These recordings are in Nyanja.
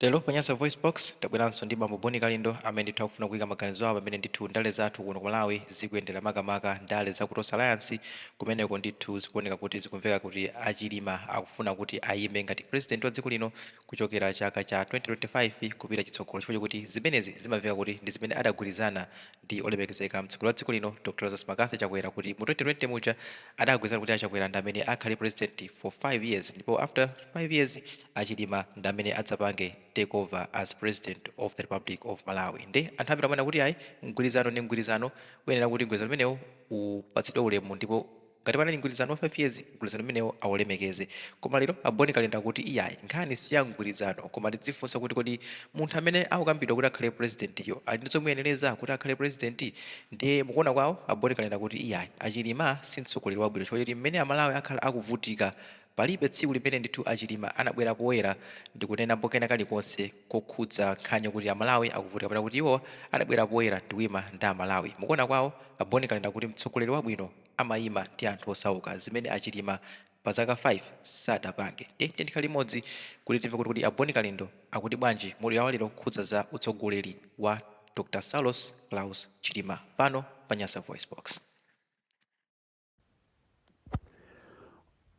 Lero panyasa voice box tabweranso ndi bambo Boni Kalindo amene ndithu akufuna kuyika maganizo awo pamene ndithu ndale zathu kuno ku Malawi zikuyendera makamaka ndale za Cross Alliance kumeneko ndithu zikuoneka kuti zikumveka kuti achilima akufuna kuti ayime ngati president wa dziko lino kuchokera chaka cha 2025 kupita chitsogolo chifukwa kuti zimenezi zimaveka kuti ndi zimene adagwirizana ndi olemekezeka mtsogoleri wa dziko lino Dr. Lazarus Makathi Chakwera kuti mu 2020 muja adagwirizana kuti Chakwera ndi amene akhale president for 5 years ndipo after 5 years achilima ndi amene adzapange take over as president of the Republic of Malawi. Nde anthu ambiri amene kuti ayi mgwirizano ndi mgwirizano uyenera kuti mgwirizano umenewu upatsidwe ulemu ndipo ngati panali mgwirizano wa 5 years mgwirizano umenewu aulemekeze. Koma lero Boni Kalindo kuti iyayi nkhani si ya mgwirizano koma tidzifunsa kuti kodi munthu amene akukambidwa kuti akhale president iyo ali ndi zomuyenereza kuti akhale president. Ndiye mukuona kwawo Boni Kalindo kuti iyayi achilima si mtsogoleri wabwino chifukwa kuti mmene Amalawi akhala akuvutika palibe tsiku limene ndithu achilima anabwera poyera ndikunena kena kalikonse kokhudza nkhani kuti Amalawi akuvutika kapena kuti iwo adabwera poyera ndikuima ndi Amalawi. Mukuona kwawo Boni Kalindo kuti mtsogoleri wabwino amayima ndi anthu osauka zimene achilima pa zaka 5 sadapange. Tikhale limodzi kuti timve kuti Boni Kalindo akuti bwanji muli yawo lero kukhudza za utsogoleri wa Dr. Saulos Claus Chilima pano pa Nyasa Voice Box.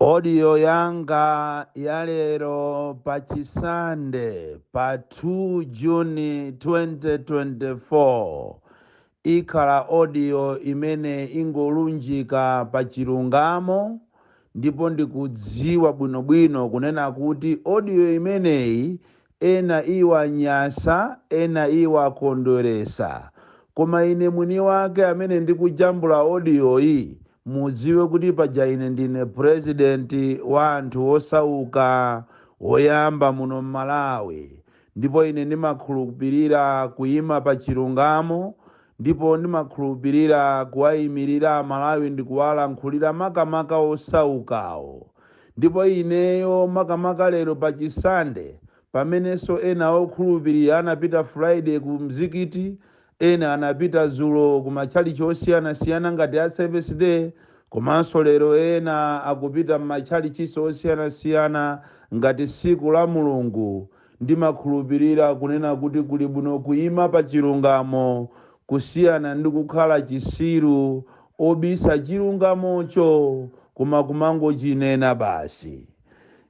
Audio yanga ya lero pachisande pa 2 Juni 2024 ikhala audio imene ingolunjika pa chilungamo ndipo ndikudziwa bwinobwino kunena kuti audio imeneyi ena iwanyasa ena iwakondweresa koma ine mwini wake amene ndikujambula audio iyi mudziwe kuti paja ine ndine president wa anthu osauka oyamba muno Malawi ndipo ine ndimakhulupirira kuyima pa chilungamo ndipo ndimakhulupirira kuwayimirira Malawi ndikuwalankhulira makamaka osaukawo ndipo ineyo makamaka lero pachisande pamenenso ena okhulupirira anapita Friday ku mzikiti ena anapita zulo kumachalichi osiyana-siyana ngati ya Service Day komanso lero ena akupita m'machalichi osiyana-siyana ngati siku la Mulungu. Ndimakhulupirira kunena kuti kuli bwino kuyima pa chilungamo kusiyana ndi kukhala chisiru obisa chilungamocho koma kumangochinena basi.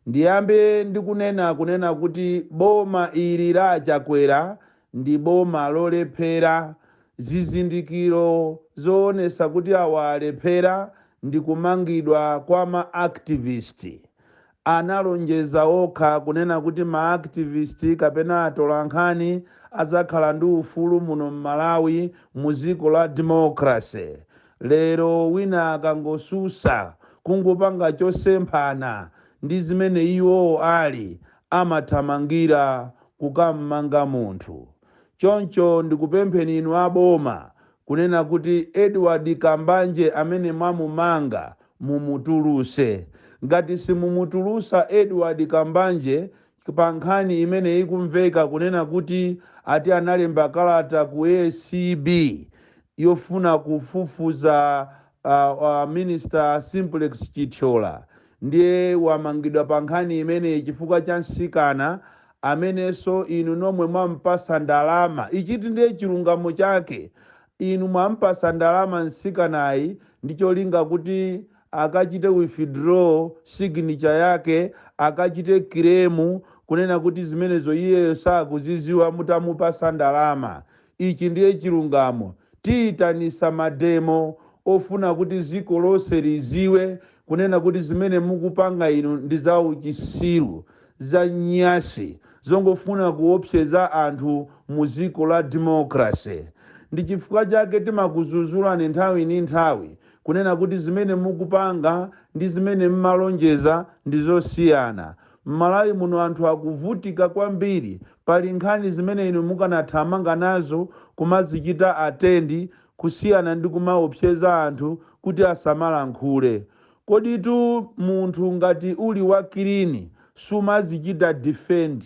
Ndiyambe ndikunena kuti boma ili la Chakwera ndi boma lolephera. Zizindikiro zoonesa kuti awa alephera ndi kumangidwa kwa ma-activist. Analonjeza okha kunena kuti ma-activist kapena atolankhani azakhala ndi ufulu muno Malawi mu dziko la democracy. Lero wina akangosusa kungopanga chosemphana ndi zimene iwo ali amathamangira kukamanga munthu. Choncho ndikupempheni inu aboma kunena kuti Edward Kambanje amene mwamumanga mumutuluse. Ngati simumutulusa Edward Kambanje pa nkhani imene ikumveka kunena kuti ati analemba kalata ku ACB yofuna kufufuza Minister Simplex Chityola ndiye wamangidwa pa nkhani imene chifukwa cha nsikana amenenso inu nomwe mwampasa ndalama. Ichiti ndiye chilungamo chake. Inu mwampasa ndalama nsikanayi ndicholinga kuti akachite withdraw signature yake akachite kiremu kunena kuti zimenezo iyeyo sakuziziwa mutamupasa ndalama. Ichi ndiye chilungamo. Tiyitanisa mademo ofuna kuti dziko lonse liziwe kunena kuti zimene mukupanga inu ndi za uchisiru za nyasi zongofuna kuopseza anthu mu dziko la democracy. Ndi chifukwa chake timakuzuzulani nthawi ni nthawi kunena kuti zimene mukupanga ndi zimene mmalonjeza ndi zosiyana. M'Malawi muno anthu akuvutika kwambiri pali nkhani zimene inu mukanathamanga nazo kumazichita atendi kusiyana ndi kumaopseza anthu kuti asamalankhule. Koditu munthu ngati uli wakirini sumazichita defend.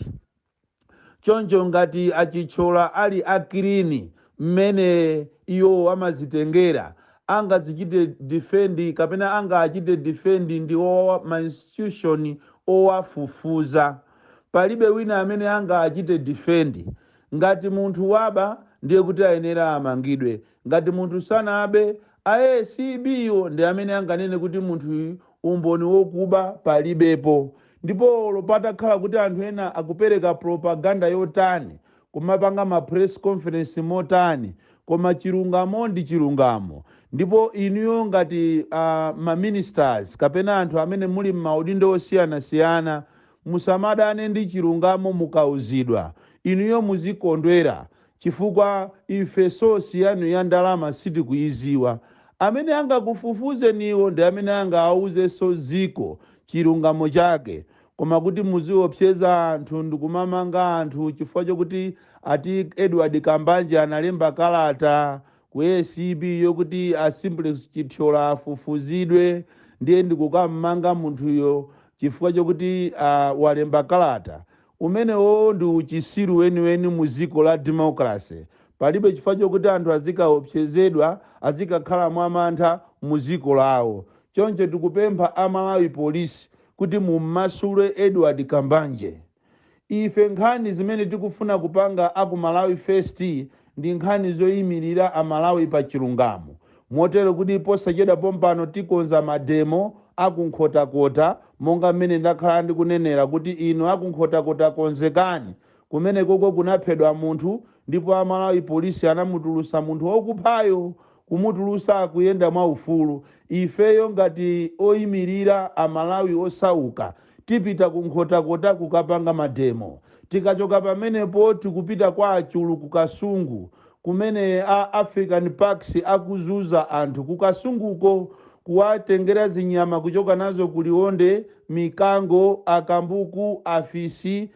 Choncho ngati Achityola ali akirini mmene iyo amazitengera angazichite defend kapena angachite defend ndi ma institution owafufuza. palibe wina amene angachite defend. Ngati munthu waba ndiye kuti ayenera amangidwe, ngati munthu sanabe ACByo ndi amene anganene kuti munthu umboni wokuba palibepo. Ndipo lopatakhala kuti anthu ena akupereka propaganda yotani, kumapanga ma press conference motani, koma chilungamo ndi chilungamo. Ndipo inuyo ngati ma ministers kapena anthu amene muli m'maudindo osiyanasiyana, musamadane ndi chilungamo mukauzidwa. Inuyo muzikondwera chifukwa ife sosi yanu ya ndalama sitikuiziwa. Amene angakufufuze niwo ndi amene angauze soziko chilungamo chake. Koma kuti muziopseza anthu ndikumamanga anthu chifukwa chokuti ati Edward Kambanje analemba kalata ku ACB yokuti Simplex Chithyola afufuzidwe, ndiye ndikukamanga munthuyo chifukwa chokuti walemba kalata. Umenewo ndi uchisiru weniweni mu dziko la democracy. Palibe chifukwa chokuti anthu azikaopsezedwa, azikakhala mwamantha mu dziko lawo. Choncho tikupempha Amalawi Police kuti mummasule Edward Kambanje. Ife nkhani zimene tikufuna kupanga aku Malawi First ndi nkhani zoyimirira Amalawi pa chilungamo. Motero kuti posachedwa pompano tikonza mademo akunkhotakota, monga mmene ndakhala ndikunenera kuti ino akunkhotakota konzekani. Kumene koko kunaphedwa munthu ndipo Amalawi Police anamutulusa munthu wokuphayo, kumutulusa akuyenda mwaufulu. Ifeyo ngati oyimirira Amalawi osauka tipita kunkhotakota kukapanga mademo. Tikachoka pamenepo tikupita kwa achulu kukasungu, kumene African Parks akuzuza anthu kukasunguko, kuwatengera zinyama kuchoka nazo kuliwonde, mikango, akambuku, afisi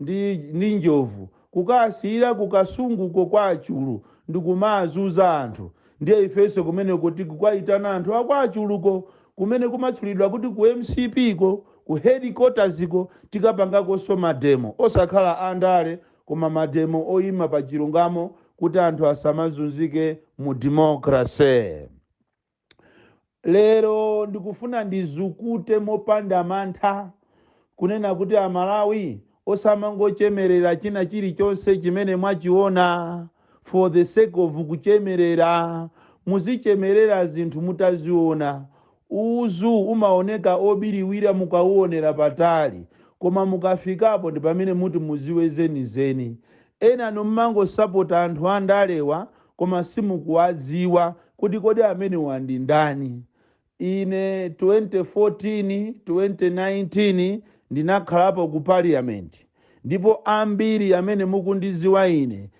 ndi njovu, kukasiyira kukasunguko kwa achulu ndikumazuza anthu. Ndiye ifeso kumene kuti kukaitana anthu akwa achuluko, kumene kumatchulidwa kuti ku MCP ko, ku headquarters ko, tikapangako so mademo osakhala andale, koma mademo oyima pa chilungamo kuti anthu asamazunzike mu democracy. Lero ndikufuna ndizukute mopanda mantha kunena kuti Amalawi osamangochemerera china chilichonse chimene mwachiona for the sake of kuchemerera. Muzichemerera zinthu mutaziona. Uzu umaoneka obiriwira mukauonera patali, koma mukafikapo ndi pamene muti muziwe zenizeni. Ena nommango support anthu andalewa koma simukuwaziwa kuti kodi amene wandi ndani. Ine 2014 2019 ndinakhalapo ku parliament, ndipo ambiri amene mukundiziwa ine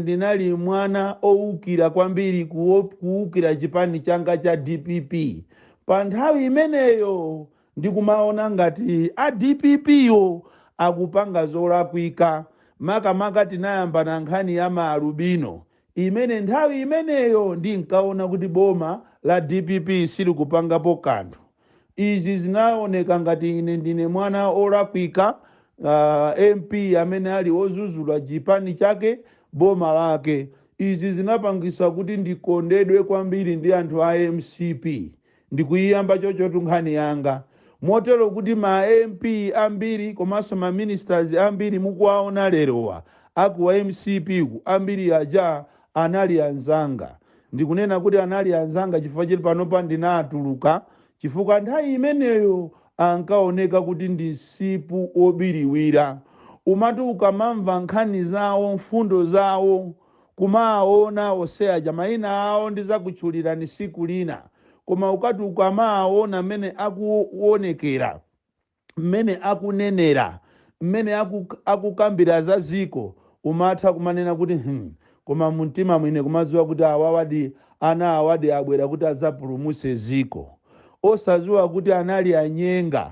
ndinali mwana owukira kwambiri kuwukira chipani changa cha DPP. Pa nthawi imeneyo ndikumaona ngati a DPP yo akupanga zolakwika, makamaka tinayamba na nkhani ya maalubino imene nthawi imeneyo ndinkaona kuti boma la DPP sili kupangapo kanthu. Izi zinaoneka ngati ine ndine mwana olakwika, MP amene ali ozuzulwa chipani chake, boma lake. Izi zinapangisa kuti ndikondedwe kwambiri ndi anthu a MCP. Ndikuyiyamba chochotu nkhani yanga. Motero kuti ma MP ambiri komanso ma ministers ambiri mukuwaona lerowa aku MCP ku ambiri aja anali anzanga. Ndikunena kuti anali anzanga chifukwa chili panopa ndinatuluka, chifukwa nthawi imeneyo ankaoneka kuti ndi sipu obiriwira. Umati ukamamva nkhani zawo, mfundo zawo, kumaona oseya jamaina awo ndizakutchulira ni siku lina. Koma ukati ukamaona mmene akuonekera, mmene akunenera, mmene akukambira za ziko, umatha kumanena kuti koma mumtima mwine kumaziwa kuti awawadi ana awadi abwera kuti azapulumuse ziko. Osaziwa kuti anali anyenga,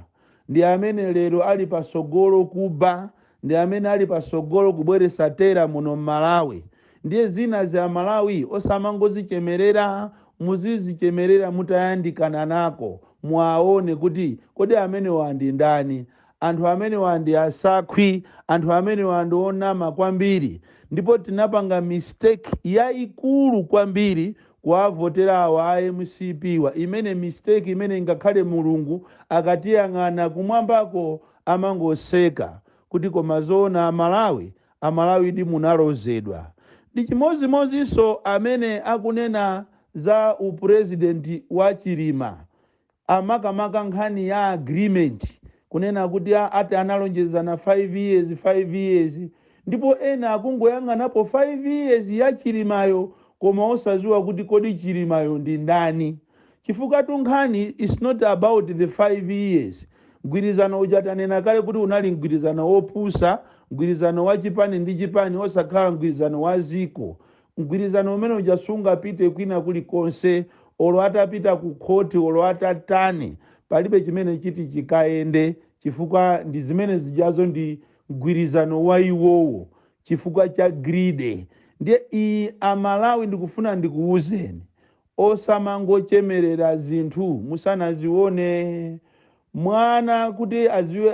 ndi amene lero ali pasogolo kuba, ndi amene ali pasogolo kubweresa tera muno Malawi. Ndiye zina za Malawi osamangozichemerera, muzizichemerera mutayandikana nako, muaone kuti kodi amene wandi ndani. Anthu amene wandi asakwi, anthu amene wandi onama kwambiri. Ndipo tinapanga mistake yaikulu kwambiri kuwavotera awa MCP wa. Imene mistake imene ngakhale Mulungu akatiyang'ana kumwambako amangoseka kuti koma zona amalawi ndi munalozedwa. Ndi chimozimozinso amene akunena za upurezidenti wa Chilima amakamaka nkhani ya agreement kunena kuti ati analonjezana 5 years ndipo ena akungoyang'anapo 5 years ya Chilimayo koma osaziwa kuti kodi Chilimayo ndi ndani. Chifukwa nkhani is not about the 5 years. Mgwirizano uja tanena kale kuti unali mgwirizano wopusa, mgwirizano wa chipani ndi chipani osakhala mgwirizano wa ziko. Mgwirizano umene uja sungapite kwina kulikonse, olo atapita ku khoti olo atatani palibe chimene chiti chikayende, chifukwa ndi zimene zijazo ndi mgwirizano wa iwowo chifukwa cha greed. Ndiye iyi amalawi ndikufuna ndikuwuzeni osamangochemerera zinthu musanazione. Mwana kuti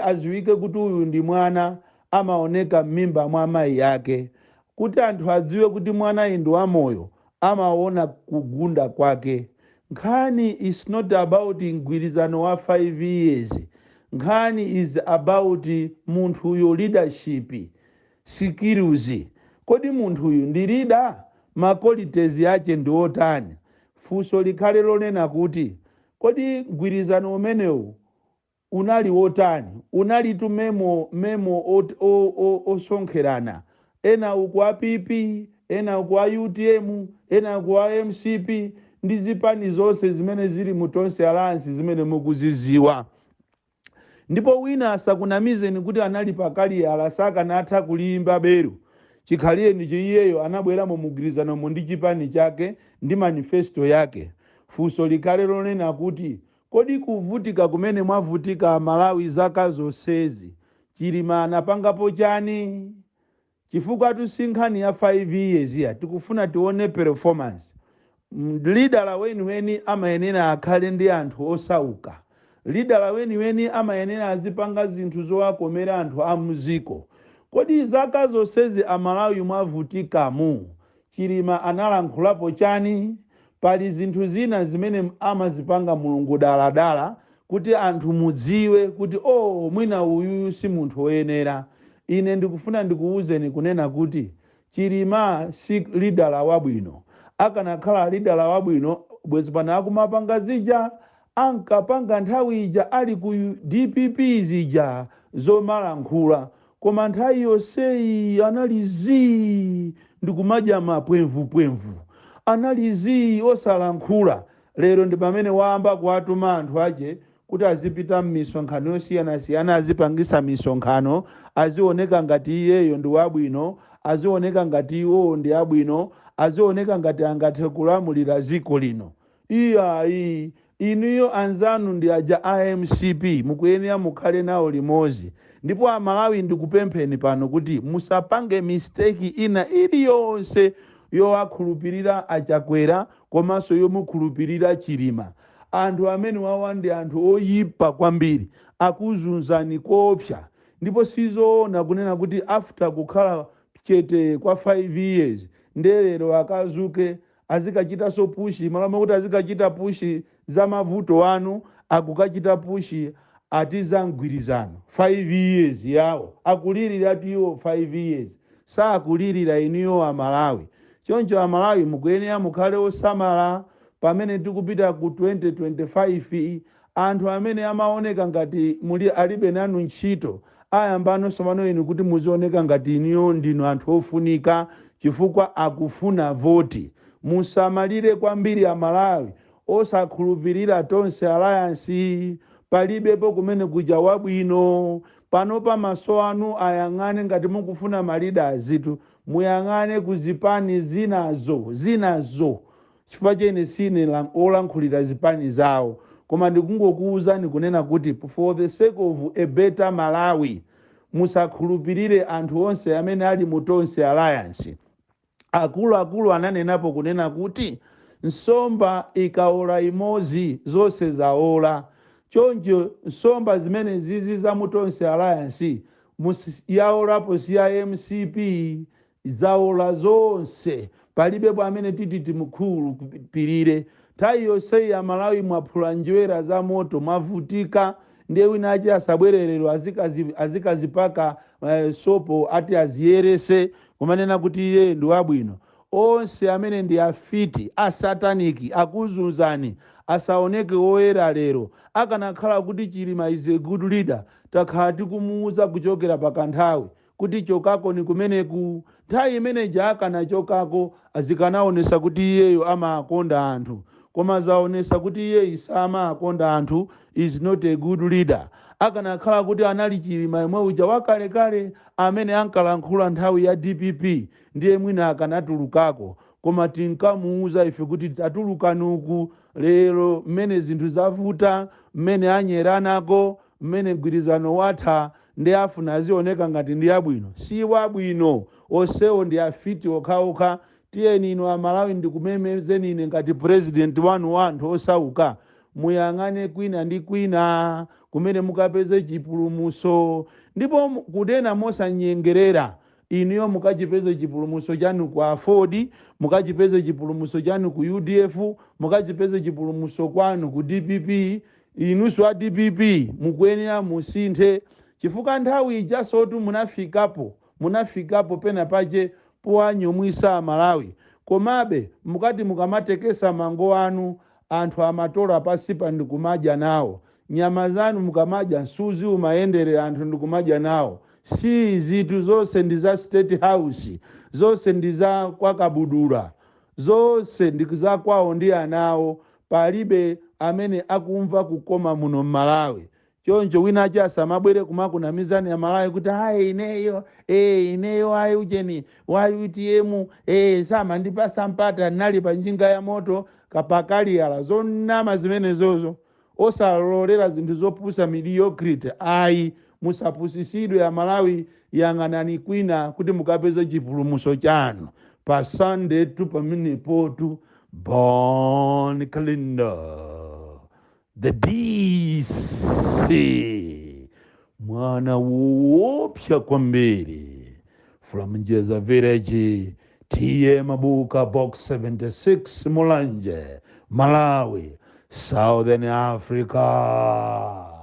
aziwike kuti uyu ndi mwana amaoneka m'mimba mwa amayi yake. Kuti anthu adziwe kuti mwana ndi wamoyo amaona kugunda kwake. Nkhani is not about mgwirizano wa 5 years. Nkhani is about munthu uyo leadership skills. Kodi munthu uyu ndi leader? Maqualities yake ndi otani? Funso likhale lonena kuti kodi mgwirizano umenewu unali wotani? Unali memo osonkherana, ena uku APP, ena uku UTM, ena uku MCP ndi zipani zonse zimene zili mu Tonse Alliance zimene mukuziziwa. Ndipo wina asakunamizeni kuti anali pakali alasaka natha kulimba beru. Chikhaliyeni chiyeyo anabwera mu mugwirizano ndi chipani chake ndi manifesto yake. Funso likhale lonena kuti kodi kuvutika kumene mwavutika Malawi zaka zonsezi Chilima anapangapo chani? Chifukwa tusinkhani ya 5 years ya tikufuna tione performance. Leader weniweni amayenera akhale ndi anthu osauka. Leader weniweni amayenera azipanga zinthu zowakomera anthu a muziko. Kodi zaka zonsezi Amalawi mwavutikamu Chilima analankhulapo chani? Pali zinthu zina zimene amazipanga mulungu daladala kuti anthu mudziwe kuti mwina uyu si munthu woyenera. Ine ndikufuna ndikuwuzeni kunena kuti Chilima si leader wabwino. Akanakhala leader wabwino bwezi pana akumapanga zija ankapanga nthawi ija ali ku DPP zija zomalankhula. Koma nthawi yonseyi analizi ndikumadya mapwemvu. Analizi osalankhula. Lero ndi pamene waamba kuwatuma anthu ache kuti azipita m'misonkhano yosiyana-siyana, azipangisa misonkhano, azioneka ngati iyeyo ndi wabwino, azioneka ngati iwo ndi abwino, azioneka ngati angathe kulamulira ziko lino. Iyayi inuyo anzanu ndi aja IMCP mukuyenera mukhale nawo limodzi. Ndipo Amalawi ndikupempheni pano kuti musapange mistake ina iliyonse yowakhulupirira achakwera komanso yomukhulupirira Chilima. Anthu amene wawa ndi anthu oyipa kwambiri, akuzunzani koopsa. Ndipo sizoona kunena kuti after kukhala chete kwa 5 years ndelero akazuke azikachitaso pushi, malama kuti azikachita pushi za mavuto anu akukachita pushi atiza mgwirizano 5 years yawo. Akulirira ati iwo 5 years sakulirira iniyo Amalawi. Choncho Amalawi mukuyenera mukhale osamala pamene tikupita ku 2025. Anthu amene amaoneka ngati muli alibe nanu ntchito ayambano somano inu kuti muzioneka ngati iniyo ndinu anthu ofunika chifukwa akufuna voti. Musamalire kwambiri Amalawi, osakhulupirira Tonse Alliance. Palibepo kumene kuja wabwino. Pano pa maso anu ayang'ane ngati mukufuna malida azitu, muyang'ane kuzipani zinazo. Chifukwa chene sine olankhulira zipani zawo. Koma ndikungokuwuzani kunena kuti for the sake of a better Malawi musakhulupirire anthu onse amene ali mu Tonse Alliance. Akulu ananenapo kunena kuti nsomba ikaola imodzi zonse zaola. Choncho nsomba zimene zizi za mu Tonse Alliance yaolapo siya MCP zaola zonse. Palibepo amene titi timukhulupirire. Nthawi yonseyi Amalawi mwaphula njwera za moto, mwavutika. ndiye wina achi asabwererero azikazipaka sopo ati aziyerese kumanena kuti iye ndi wabwino. Onse amene ndi afiti asataniki akuzunzani asaoneke woyera lero. Akanakhala kuti Chilima is a good leader, takhala tikumuwuza kuchokera pakanthawi kuti chokako ni kumeneku. Nthawi imeneja akanachokako azikanaonesa kuti iyeyo amakonda anthu, koma zaonesa kuti iye samaakonda anthu, is not a good leader. Akanakhala kuti anali Chilima yemwe uja wakalekale amene ankalankhula nthawi ya DPP, ndiye mwina akanatulukako, koma tinkamuwuza ife kuti tatulukanuku lero mmene zinthu zavuta, mmene anyeranako, mmene mgwirizano watha, ndi afuna azioneka ngati ndi abwino. Si wabwino, onsewo ndi afiti okhaokha. Tiyeni inu Amalawi ndikumemezeni ine ngati president wanu wa anthu osauka, muyang'ane kwina ndi kwina kumene mukapeze chipulumuso, ndipo kunena mosanyengerera. Inuyo mukachipeze chipulumuso chanu ku Afodi, mukachipeze chipulumuso chanu ku UDF, mukachipeze chipulumuso kwanu ku DPP. Inunso a DPP mukuyenera musinthe, chifukwa nthawi ija sotu munafikapo pena pache powanyumwisa Amalawi. Komabe mukati mukamatekesa mango anu, anthu amatola pasipa ndikumadya nawo. Nyama zanu mukamadya nsuzi umayendere anthu ndikumadya nawo. Si zitu zonse ndi za State House, zonse ndi za kwa Kabudula, zonse ndi za kwawo ndi anawo. Palibe amene akumva kukoma muno Malawi. Choncho wina achi asamabwere kumakuna mizani ya Malawi kuti hayi ineyo hayi ujeni wayi UTM sama ndipasa mpata nali pa njinga ya moto kapakali yala zonama zimene zozo. Osalolera zinthu zopusa mediocrity. Ayi musapusisidwe ya Malawi, yang'anani kwina kuti mukapeze chipulumuso chanu. Pa Sunday tu pamene potu Bon Calendar the DC mwana woopsa kwambiri from Njeza Village, TM Mabuka Box 76 Mulanje, Malawi, Southern Africa.